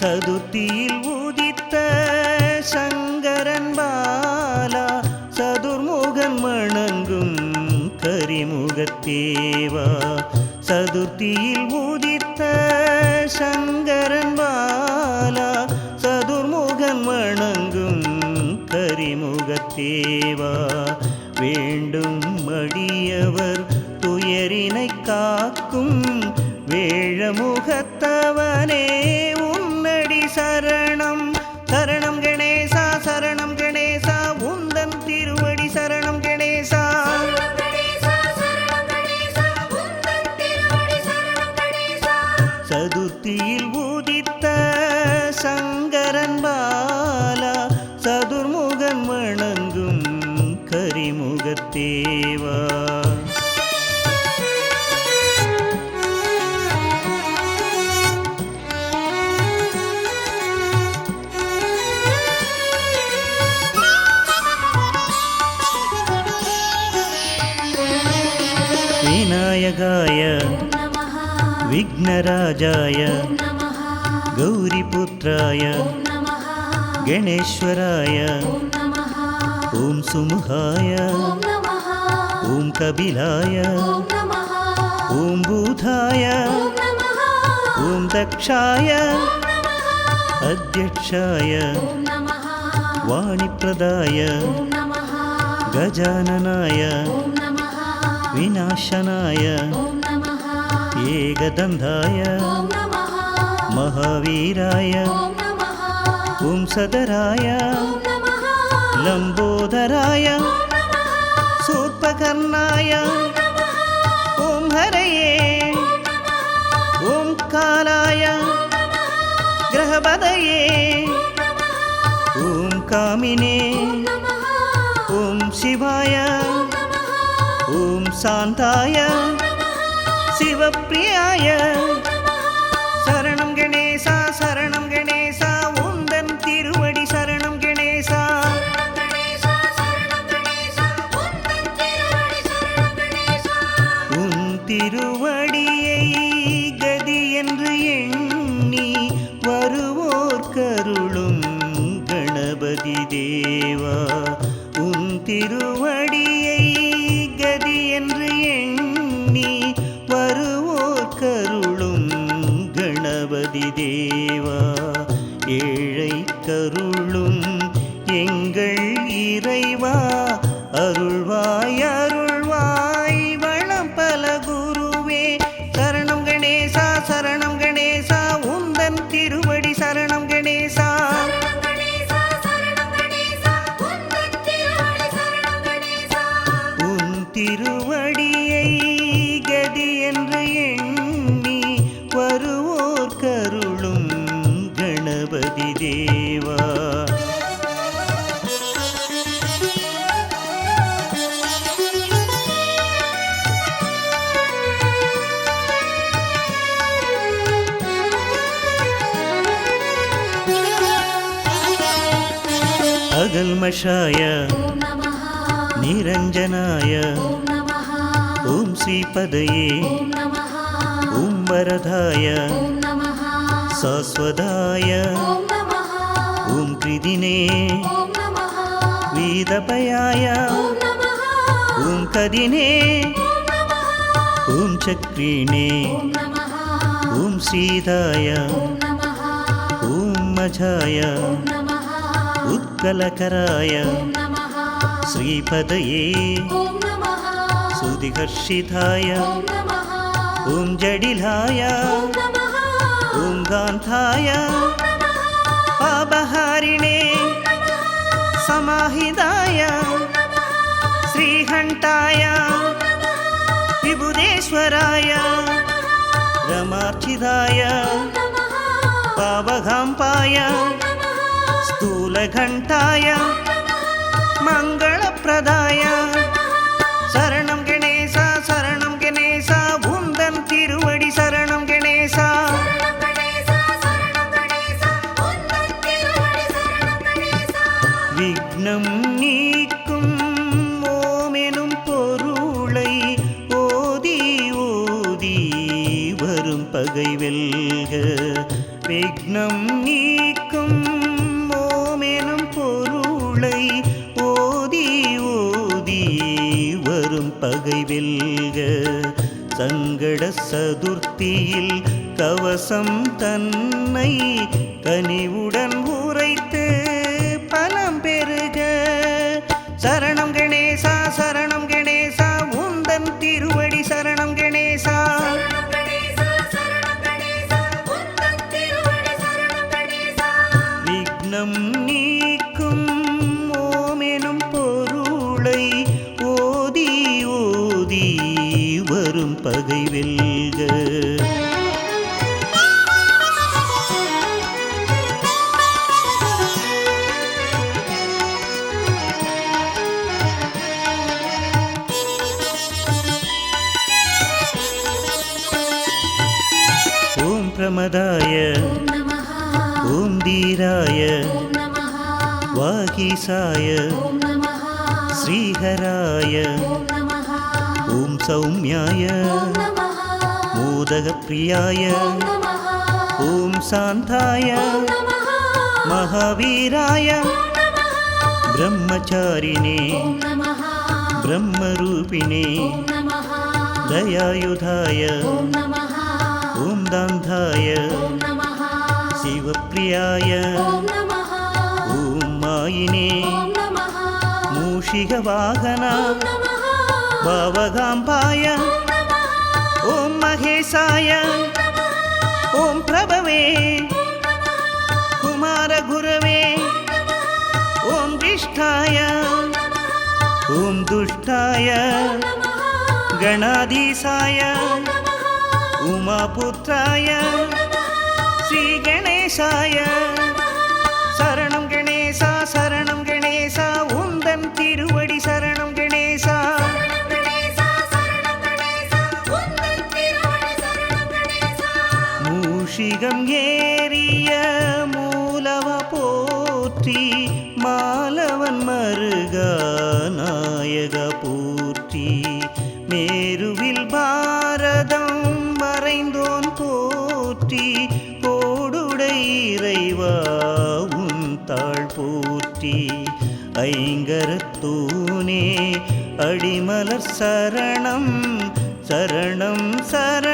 சதுர்த்தியில் உதித்த சங்கரன் பாலா சதுர்முகன் வணங்கும் கரிமுகத்தேவா. சதுர்த்தியில் உதித்த சங்கரன் பாலா சதுர்முகன் வணங்கும் கரிமுகத்தேவா. வேண்டும் அடியவர் துயரினை காக்கும் வேழமுகத்தவனே உன்னடி சரணம். சரணம் கணேசா சரணம் கணேசா உந்தன் திருவடி சரணம் கணேசா. சதுர்த்தியில் உதித்த சங்கரன் பாலா சதுர்முகன் வணங்கும் கரிமுகத்தேவா. விநாயகாய விக்னராஜாய கௌரிபுத்ராய கணேஸ்வராய ஓம் சுமுகாய ஓம் கபிலாய ஓம் பூதாய ஓம் தக்ஷாய அத்யக்ஷாய வாணிப்ரதாய கஜானனாய விநாசனாய ஏகதந்தாய மகாவீராய ஓம் சதராய லம்போதராய சூர்பகர்ணாய ஓம் ஹரயே ஓம் காலாய கிரகபதயே ஓம் காமினே ஓம் சிவாய ஓம் சாந்தாய சிவப்பிரியாய. சரணம் கணேசா சரணம் கணேசா உந்தன் திருவடி சரணம் கணேசா. உன் திருவடியை கதி என்று எண்ணி வருவோர் கருளும் கணபதி தேவா. உன் திருவடியை கதி என்று எண்ணி வருவோர் கருளும் கணபதி தேவா. ஏழை கருளும் எங்கள் இறைவா அருள்வாய் அருள்வாய் வளம் பல குருவே. சரணம் கணேசா சரணம் கணேசா உந்தன் திருவடி சரணம் கணேசா. உன் திருவடியை கதி என்று எண்ணி வருவோர் கருளும் கணபதி தேவா. அகல்மஷாய நிரஞ்சனாய ஓம் ஸ்ரீபதயே ஓம் வரதாய சாஸ்வதாய ஓம் கிருதினே வீதபயாய ஓம் கதினே ஓம் சக்ரிணே ஓம் ஸ்ரீதாய ஓம் மஜாய உத்கலகராய ஸ்ரீபதயே சுதிகர்ஷிதாய ஓம் ஜடிலாய ஓம் காந்தாய பாபஹாரிணே சமாஹிதாய ஸ்ரீகண்டாய விபுதேஸ்வராய ரமார்ச்சிதாய பாவகாம்பாய ஸ்தூலகண்டாய மங்களப்பிரதாய. சரணம் கணேசா சரணம் கணேசா உந்தன் திருவடி சரணம் கணேசா. விக்னம் நீக்கும் ஓமெனும் பொருளை ஓதி ஓதி வரும் பகை வெல்க. விக்னம் நீக்கும் ஓமெனும் பொருளை ஓதி ஓதி வரும் பகை வெல்க. சங்கட சதுர்த்தியில் கவசம் தன்னை கனிவுடன் உரைத்து பலம் பெறுக. சரணம் கணேசா சரணம் கணேசா உந்தன் திருவடி சரணம் கணேசா. விக்னம் நீக்கும் ஓமெனும் பொருளை ஓதி ஓதி வரும் பகை வெல்க. ஓம் பிரமதாய ஓம் தீராய வாகீசாய ஸ்ரீஹராய ஓம் சௌமியாய மோதக பிரியாய ஓம் சாந்தாய மகாவீராய பிரம்மச்சாரிணே பிரம்மரூபிணே दयायुधाय ॐ दान्धाय शिवप्रियाय ॐ मायिने मूषिकवाहना भावगाम्बाय ॐ महेशाय ॐ प्रभवे कुमारगुरवे ॐ विष्ठाय ॐ दुष्टाय गणाधीशाय उमापुत्राय श्रीगणेशाय शरणं गणेशा शरणं गणेशा उन्दन तिरुवडि शरणं गणेशा मूषिकं ஏறிய மூலவ போற்றி மாலவன் மருகா நாயக போற்றி மேருவில் பாரதம் வரைந்தோன் போற்றி கோடுடை இறைவா உன் தாழ் போற்றி ஐங்கரத்தூனே அடிமலர் சரணம் சரணம் சரணம்